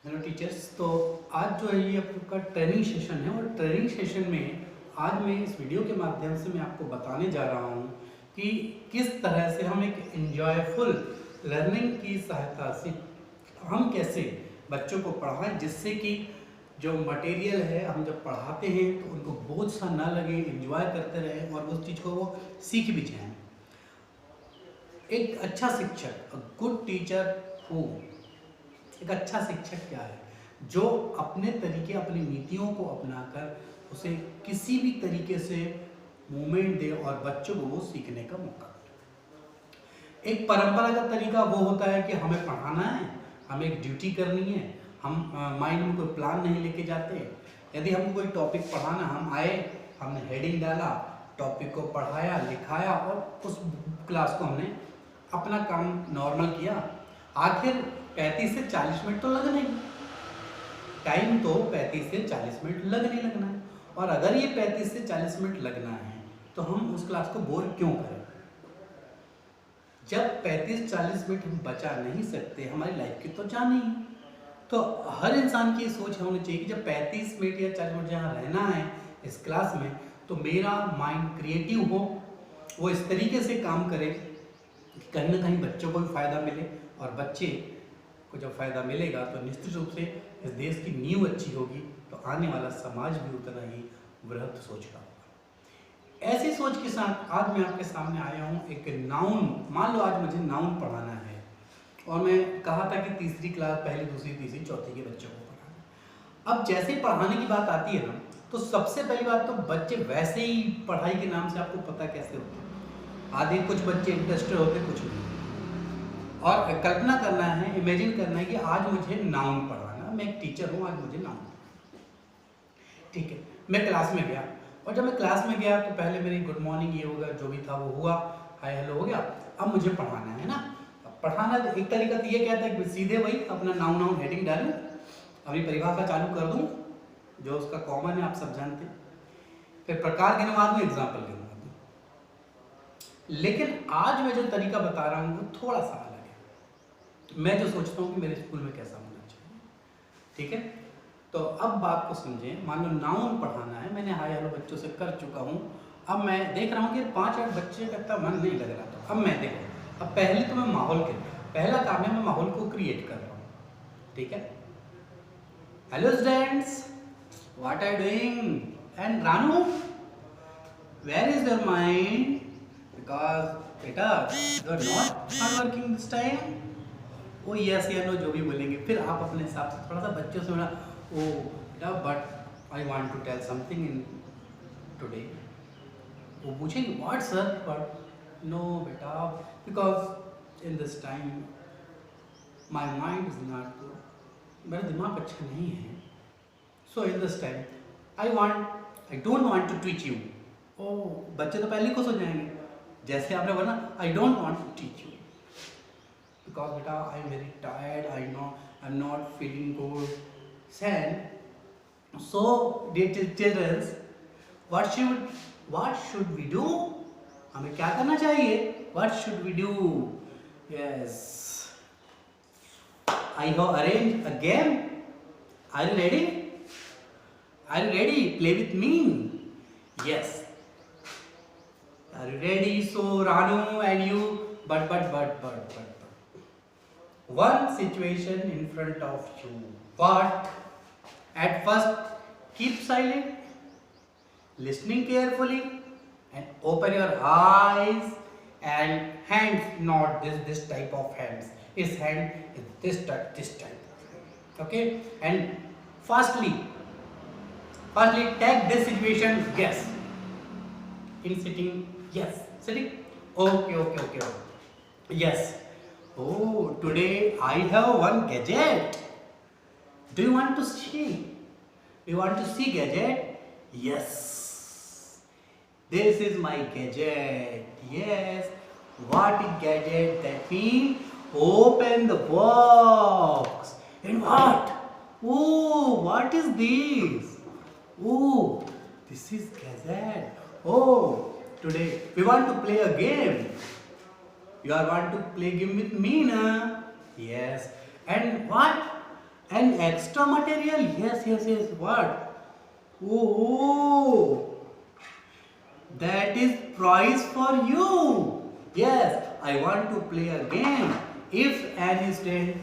Hello teachers. तो आज जो है ये आपका ट्रेनिंग सेशन है और ट्रेनिंग सेशन में आज मैं इस वीडियो के माध्यम से मैं आपको बताने जा रहा हूँ कि किस तरह से हम एक एंजॉयफुल लर्निंग की सहायता से हम कैसे बच्चों को पढ़ाएं जिससे कि जो मटेरियल है हम जब पढ़ाते हैं तो उनको बोझ सा ना लगे, एंजॉय करते रहें और उस चीज़ को वो सीख भी जाएं। एक अच्छा शिक्षक, अ गुड टीचर हु, एक अच्छा शिक्षक क्या है? जो अपने तरीके, अपनी नीतियों को अपनाकर उसे किसी भी तरीके से मूवमेंट दे और बच्चों को वो सीखने का मौका दे। एक परंपरागत तरीका वो होता है कि हमें पढ़ाना है, हमें एक ड्यूटी करनी है, हम माइंड में कोई प्लान नहीं लेके जाते। यदि हमको कोई टॉपिक पढ़ाना, हम आए, हमने हेडिंग डाला, टॉपिक को पढ़ाया, लिखाया और उस क्लास को हमने अपना काम नॉर्मल किया। आखिर 35 से 40 मिनट तो लगना ही, टाइम तो 35 से 40 मिनट लगना है। और अगर ये 35 से 40 मिनट लगना है तो हम उस क्लास को बोर क्यों करें? जब 35-40 मिनट हम बचा नहीं सकते, हमारी लाइफ की तो जान ही। तो हर इंसान की सोच होनी चाहिए कि जब 35 मिनट या 40 मिनट जहाँ रहना है इस क्लास में, तो मेरा माइंड क्रिएटिव हो, वो इस तरीके से काम करे कि कहीं ना कहीं बच्चों को भी फायदा मिले और बच्चे को जब फायदा मिलेगा तो निश्चित रूप से इस देश की नींव अच्छी होगी, तो आने वाला समाज भी उतना ही वृहद सोच का होगा। ऐसी सोच के साथ आज मैं आपके सामने आया हूँ। एक नाउन, मान लो आज मुझे नाउन पढ़ाना है और मैं कहा था कि तीसरी क्लास, पहली, दूसरी, तीसरी, चौथी के बच्चों को पढ़ाना। अब जैसे ही पढ़ाने की बात आती है ना, तो सबसे पहली बात तो बच्चे वैसे ही पढ़ाई के नाम से आपको पता कैसे होते हैं। आधे कुछ बच्चे इंटरेस्टेड होते, कुछ नहीं। और कल्पना करना है, इमेजिन करना है कि आज मुझे नाउन पढ़ाना, मैं एक टीचर हूँ, आज मुझे नाउन, ठीक है। मैं क्लास में गया और जब मैं क्लास में गया तो पहले मेरी गुड मॉर्निंग ये होगा, जो भी था वो हुआ, हाय हेलो हो गया। अब मुझे पढ़ाना है ना। अब पढ़ाना एक तरीका तो ये कहता है कि सीधे वही अपना नाउन हेडिंग डालूं, अपनी परिभाषा चालू कर दूं जो उसका कॉमन है, आप सब जानते हैं, फिर प्रकार गिनवा दूं, एग्जाम्पल गिनवा दूं। लेकिन आज मैं जो तरीका बता रहा हूँ वो थोड़ा सा अलग है। मैं जो सोचता हूँ कि मेरे स्कूल में कैसा होना चाहिए, ठीक है। तो अब बात को समझें। मान लो नाउन पढ़ाना है, मैंने हाय हेलो बच्चों से कर चुका हूँ। अब मैं देख रहा हूँ कि 5-8 बच्चे का इतना मन नहीं लग रहा, तो अब मैं देखो, अब पहले तो मैं माहौल के, पहला काम है मैं माहौल को क्रिएट कर रहा हूँ, ठीक है। Hello students, what are doing? And Ranu, where is your mind? Because बेटा you are not working this time. वो यस या नो जो भी बोलेंगे, फिर आप अपने हिसाब से थोड़ा सा बच्चों से बोला, ओ बेटा but I want to tell something in today. वो पूछेंगे व्हाट सर, बट नो बेटा because in this time my mind is not good, मेरा दिमाग अच्छा नहीं है। So in this time I don't want to teach you. ओ बच्चे तो पहले खुश हो जाएंगे, जैसे आपने बोला I don't want to teach you because beta I am very tired, I know I'm not feeling good, sad. So dear children, what should we do? हमें क्या करना चाहिए? What should we do? Yes, I have arranged a game. Are you ready? Are you ready? Play with me. Yes. Are you ready? So Ranu and you, but one situation in front of you. What? At first, keep silent, listening carefully, and open your eyes and hands. Not this type of hands. His hand is this type. Okay. And firstly, take this situation. Yes. In sitting. Yes. Sitting. Okay. Yes. Oh, today I have one gadget. Do you want to see? Do you want to see gadget? Yes. This is my gadget. Yes. What is gadget? That means open the box. And what? Oh, what is this? Oh, this is gadget. Oh, today we want to play a game. You are want to play game with me, na? Yes. And what? An extra material? Yes, yes, yes. What? Oh, that is prize for you. Yes, I want to play a game. If N is then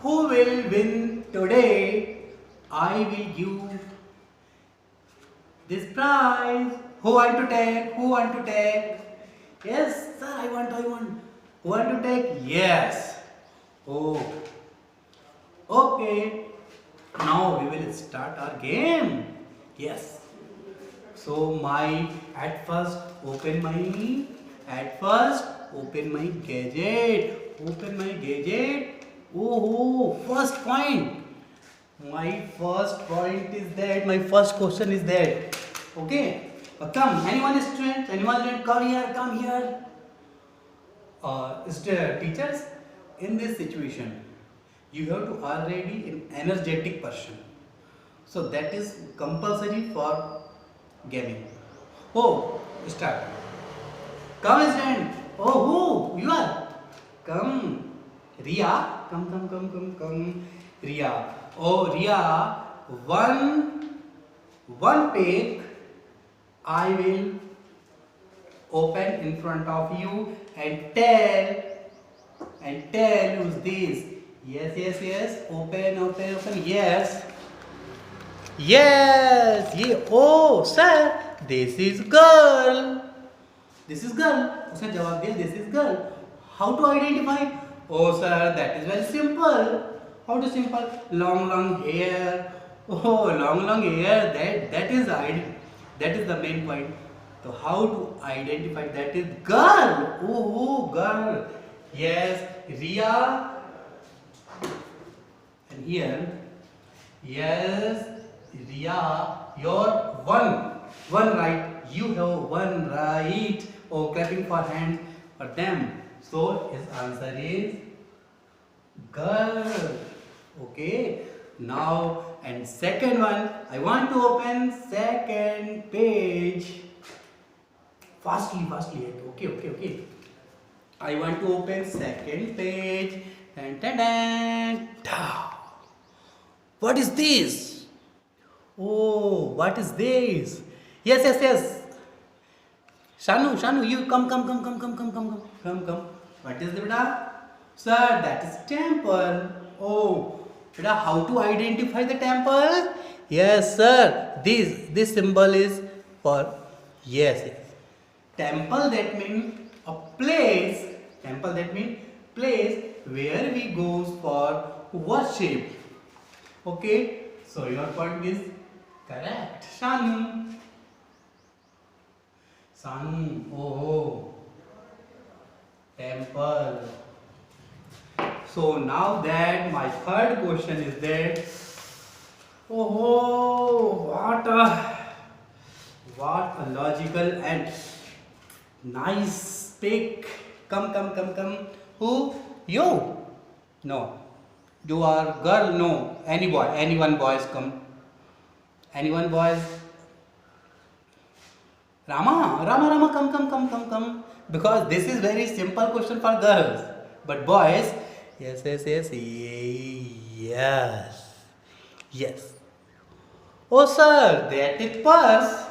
who will win today? I will give this prize. Who want to take? Who want to take? Yes, sir, I want. Who want to take? Yes. Oh, okay. Now we will start our game. Yes. So at first open my gadget. Open my gadget. Oh, first point. My first point is that my first question is that. Okay. Come, anyone is student? Anyone student? Come here. Teachers, in this situation, you have to already an energetic person. So that is compulsory for gaming. Oh, start. Come student. Oh, who? You are? Come. Ria. Come. Ria. Oh, Ria. One page I will open in front of you and tell who's this. Yes. Open. Yes. Yes. Yeah. Oh, sir. This is girl. This is girl. उसने जवाब दिया this is girl. How to identify? Oh sir, that is very simple. How to simple? Long hair. Oh, long hair. That is the main point. So how to identify that is girl? Oh, girl. Yes, Ria. And here, yes, Ria, your one right. You have one right. Oh, clapping for hands for them. So his answer is girl. Okay. Now and second one, I want to open second page. Fastly. Okay. I want to open second page. Dun. What is this? Oh, what is this? Yes. Shanu, you come. What is the beta? Sir, that is temple. Oh, beta, how to identify the temple? Yes, sir. This symbol is for yes. Temple that means a place. Temple that means place where we goes for worship. Okay, so your point is correct. Shanu. Oh, temple. So now that my third question is that, oh, what a logical and nice pick. Come. Who? You? No. You are girl? No. Anyone boys come. Anyone boys? Rama, come. Because this is very simple question for girls. But boys, yes. Oh sir, that is purse.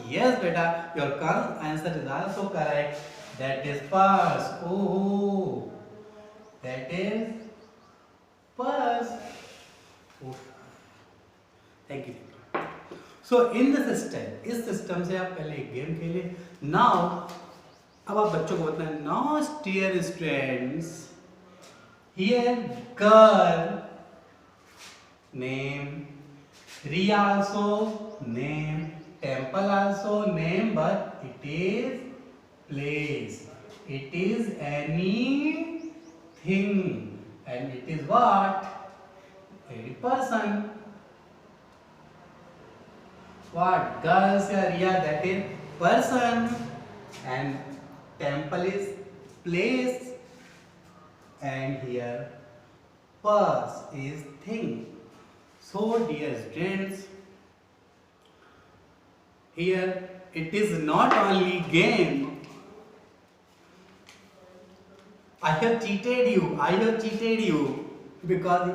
Yes, beta. Your answer is also correct. That is purse. Oh, that is purse. Oh. Thank you. So in the system, इस system से आप पहले एक game खेले. Now, अब आप बच्चों को बताएं. Now, dear students, here girl name, Ria also name, temple also name, but it is place. It is anything, and it is what? Any person. What? Girls area, that is person, and temple is place, and here purse is thing. So dear students, here it is not only game, I have cheated you. I have cheated you because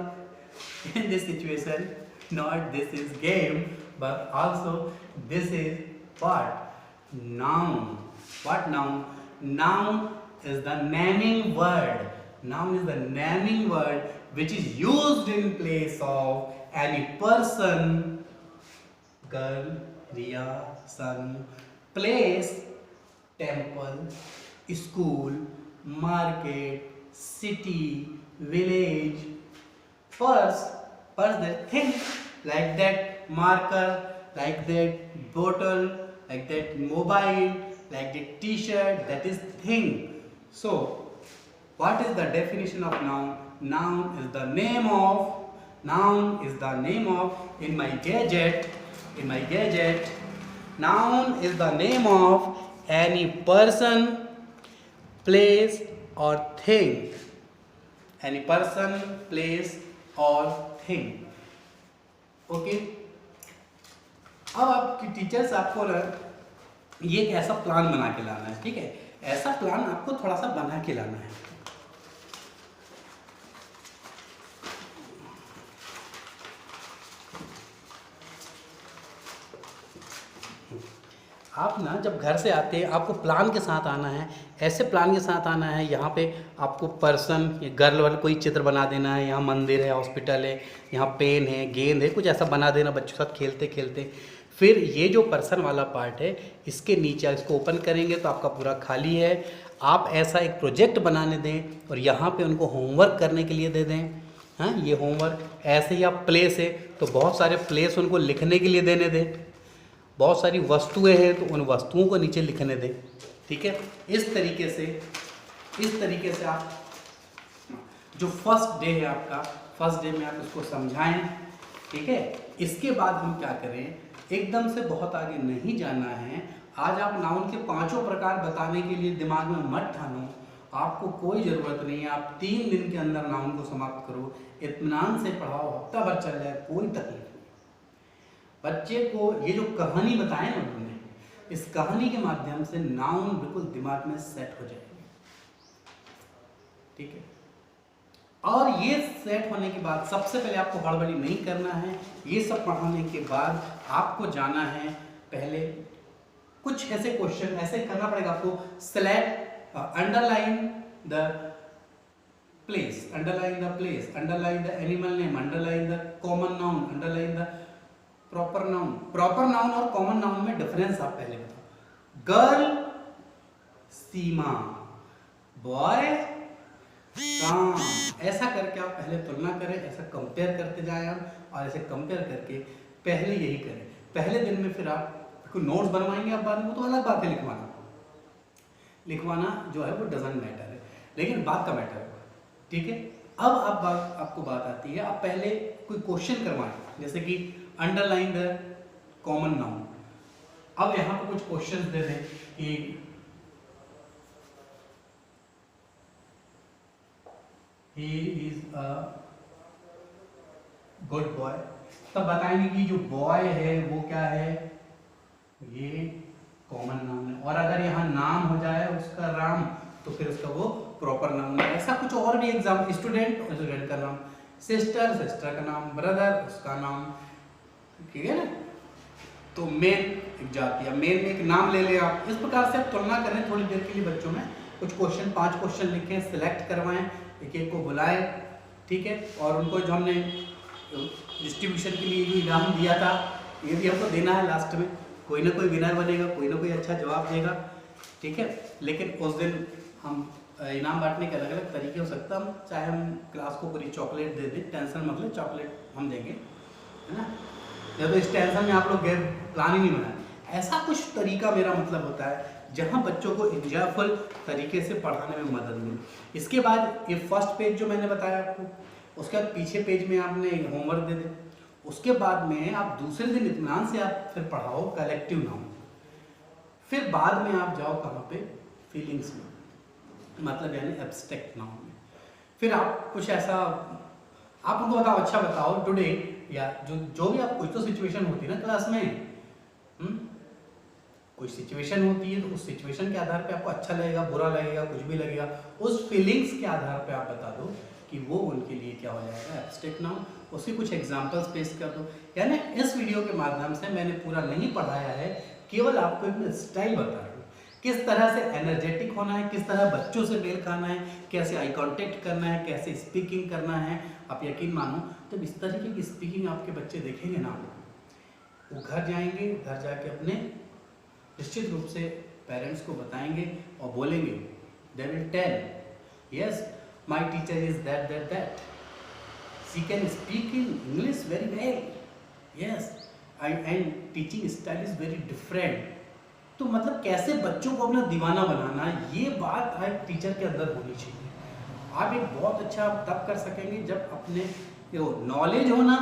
in this situation, not this is game, but also this is what? Noun. What noun? Noun is the naming word. Noun is the naming word which is used in place of any person, girl, Riya, son, place, temple, school, market, city, village. First, that thing, like that marker, like that bottle, like that mobile, like that t-shirt, that is thing. So, what is the definition of noun? Noun is the name of, in my gadget, noun is the name of any person, place or thing. Any person, place or thing. Okay, अब आपकी teachers आपको ना ये एक ऐसा plan बना के लाना है, ठीक है? ऐसा प्लान आपको थोड़ा सा बना के लाना है। आप ना जब घर से आते हैं आपको प्लान के साथ आना है, ऐसे प्लान के साथ आना है। यहाँ पे आपको पर्सन, गर्ल वाला कोई चित्र बना देना है, यहाँ मंदिर है, हॉस्पिटल है, यहाँ पेन है, गेंद है, कुछ ऐसा बना देना बच्चों के साथ खेलते खेलते। फिर ये जो पर्सन वाला पार्ट है इसके नीचे इसको ओपन करेंगे तो आपका पूरा खाली है। आप ऐसा एक प्रोजेक्ट बनाने दें और यहाँ पे उनको होमवर्क करने के लिए दे दें। हाँ, ये होमवर्क ऐसे ही आप प्लेस है तो बहुत सारे प्लेस उनको लिखने के लिए देने दें। बहुत सारी वस्तुएं हैं तो उन वस्तुओं को नीचे लिखने दें, ठीक है? इस तरीके से आप जो फर्स्ट डे है आपका, फर्स्ट डे में आप इसको समझाएं, ठीक है? इसके बाद हम क्या करें, एकदम से बहुत आगे नहीं जाना है। आज आप नाउन के 5 प्रकार बताने के लिए दिमाग में मत ठानो, आपको कोई ज़रूरत नहीं है। आप 3 दिन के अंदर नाउन को समाप्त करो, इत्मीनान से पढ़ाओ, हफ्ता भर चल जाए, कोई तकलीफ नहीं। बच्चे को ये जो कहानी बताए ना उन्होंने, इस कहानी के माध्यम से नाउन बिल्कुल दिमाग में सेट हो जाएगी, ठीक है? और ये सेट होने के बाद सबसे पहले आपको हड़बड़ी नहीं करना है। ये सब पढ़ाने के बाद आपको जाना है, पहले कुछ ऐसे क्वेश्चन ऐसे करना पड़ेगा आपको। Select, underline the place, underline the animal name, underline the common noun, underline the proper noun और कॉमन नाउन में डिफरेंस आप पहले बताओ। गर्ल सीमा, बॉय राम, ऐसा करके आप पहले तुलना करें, ऐसा कंपेयर करते जाएं आप, और ऐसे कंपेयर करके पहले यही करें। पहले दिन में फिर आप कोई नोट्स बनवाएंगे आप बाद में, वो तो अलग बात है। लिखवाना जो है वो डजंट मैटर है, लेकिन बात का मैटर होगा, ठीक है? अब आपको बात आती है, आप पहले कोई क्वेश्चन करवाएं, जैसे कि अंडरलाइन द कॉमन नाउन। अब यहाँ पे कुछ क्वेश्चंस दे दें कि he is a good boy, तब बताएंगे कि जो बॉय है वो क्या है, ये कॉमन नाउन है। और अगर यहाँ नाम हो जाए उसका राम, तो फिर उसका वो प्रॉपर नाउन है। ऐसा कुछ और भी एग्जाम, स्टूडेंट का नाम, सिस्टर का नाम, ब्रदर उसका नाम, ठीक है ना? तो मेन एक जाति है, मेन में एक नाम ले ले आप। इस प्रकार से आप तुलना करें थोड़ी देर के लिए बच्चों में। कुछ क्वेश्चन, 5 क्वेश्चन लिखें, सिलेक्ट करवाएं, एक को बुलाएं, ठीक है? और उनको जो हमने डिस्ट्रीब्यूशन के लिए जो इनाम दिया था, ये भी हमको देना है। लास्ट में कोई ना कोई विनर बनेगा, कोई ना कोई अच्छा जवाब देगा, ठीक है? लेकिन उस दिन हम इनाम बांटने के अलग अलग तरीके हो सकता है। हम चाहे हम क्लास को पूरी चॉकलेट दे दें, टेंशन मतलब चॉकलेट हम देंगे, है ना? या तो इस टेंशन में आप लोग प्लान ही नहीं बनाए। ऐसा कुछ तरीका मेरा मतलब होता है जहाँ बच्चों को इंजॉयफुल तरीके से पढ़ाने में मदद मिले। इसके बाद ये फर्स्ट पेज जो मैंने बताया आपको, उसके बाद पीछे पेज में आपने होमवर्क दे दे। उसके बाद में आप दूसरे दिन इत्मीनान से आप फिर पढ़ाओ कलेक्टिव नाउन। फिर बाद में आप जाओ कहाँ पे, फीलिंग्स में, मतलब यानी एब्स्ट्रैक्ट नाउन में। फिर आप कुछ ऐसा आप उनको बताओ, अच्छा बताओ टुडे, या जो भी आप, कुछ तो सिचुएशन होती है ना क्लास में, कोई सिचुएशन होती है तो उस सिचुएशन के आधार पे आपको अच्छा लगेगा, बुरा लगेगा, कुछ भी लगेगा, उस फीलिंग्स के आधार पे आप बता दो कि वो उनके लिए क्या हो जाएगा, एब्स्ट्रैक्ट नाउन। उसके कुछ एग्जांपल्स पेश कर दो। यानी इस वीडियो के माध्यम से मैंने पूरा नहीं पढ़ाया है, केवल आपको एक स्टाइल बता रहा हूँ, किस तरह से एनर्जेटिक होना है, किस तरह बच्चों से मेल खाना है, कैसे आई कांटेक्ट करना है, कैसे स्पीकिंग करना है। आप यकीन मानो जब इस तरीके की स्पीकिंग आपके बच्चे देखेंगे ना, वो घर जाएंगे, घर जाके अपने निश्चित रूप से पेरेंट्स को बताएंगे और बोलेंगे, they will tell yes my teacher is that that that, she can speak in English very well, yes and teaching style is very different. तो मतलब कैसे बच्चों को अपना दीवाना बनाना, ये बात एक टीचर के अंदर होनी चाहिए। आप एक बहुत अच्छा तब कर सकेंगे जब अपने नॉलेज होना।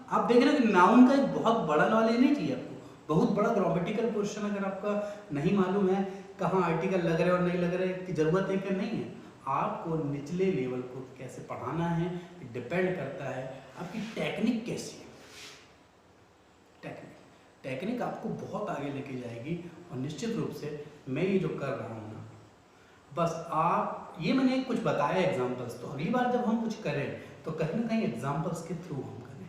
आप देख रहे हो कि नाउन का एक बहुत बड़ा नॉलेज नहीं चाहिए आपको, बहुत बड़ा ग्रामेटिकल पोर्शन अगर आपका नहीं मालूम है, कहाँ आर्टिकल लग रहे और नहीं लग रहे की जरूरत है कि नहीं है। आपको निचले लेवल को कैसे पढ़ाना है डिपेंड करता है आपकी टेक्निक कैसी है। टेक्निक आपको बहुत आगे लेके जाएगी। और निश्चित रूप से मैं ये जो कर रहा हूँ ना, बस आप ये मैंने कुछ बताया एग्जांपल्स, तो अगली बार जब हम कुछ करें तो कहीं ना कहीं एग्जांपल्स के थ्रू हम करें।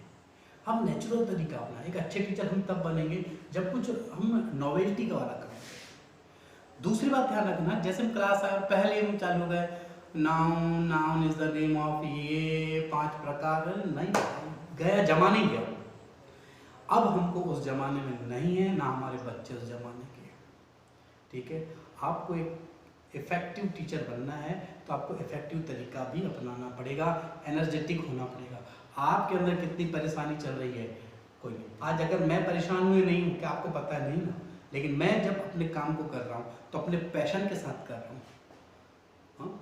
हम नेचुरल तरीका अपना, एक अच्छे टीचर हम तब बनेंगे जब कुछ हम नॉवेल्टी का वाला करेंगे। दूसरी बात ध्यान रखना, जैसे हम क्लास आए पहले हम चालू हो गए, noun, noun is the name of, ये 5 प्रकार, नहीं गया, जमा नहीं गया। अब हमको उस जमाने में नहीं है, ना हमारे बच्चे उस जमाने के, ठीक है। आपको एक इफेक्टिव टीचर बनना है तो आपको इफेक्टिव तरीका भी अपनाना पड़ेगा, एनर्जेटिक होना पड़ेगा। आपके अंदर कितनी परेशानी चल रही है कोई नहीं। आज अगर मैं परेशान हुए नहीं हूँ, क्या आपको पता है नहीं ना, लेकिन मैं जब अपने काम को कर रहा हूँ तो अपने पैशन के साथ कर रहा हूँ। हाँ,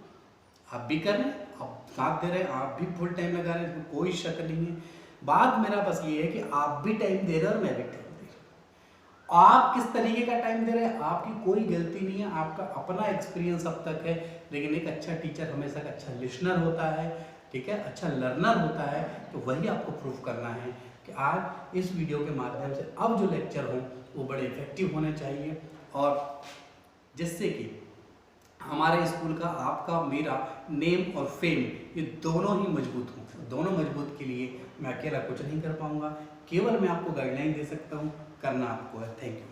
आप भी कर रहे हैं, आप साथ दे रहे हैं, आप भी फुल टाइम लगा रहे हैं, कोई शक नहीं है। बात मेरा बस ये है कि आप भी टाइम दे रहे हैं और मैं भी टाइम दे रहा हूँ। आप किस तरीके का टाइम दे रहे हैं, आपकी कोई गलती नहीं है, आपका अपना एक्सपीरियंस अब तक है। लेकिन एक अच्छा टीचर हमेशा एक अच्छा लिसनर होता है, ठीक है, अच्छा लर्नर होता है। तो वही आपको प्रूफ करना है कि आज इस वीडियो के माध्यम से अब जो लेक्चर हों वो बड़े इफेक्टिव होने चाहिए, और जिससे कि हमारे स्कूल का, आपका, मेरा नेम और फेम ये दोनों ही मजबूत हों। दोनों मजबूत के लिए मैं अकेला कुछ नहीं कर पाऊंगा, केवल मैं आपको गाइडलाइन दे सकता हूँ, करना आपको है। Thank you.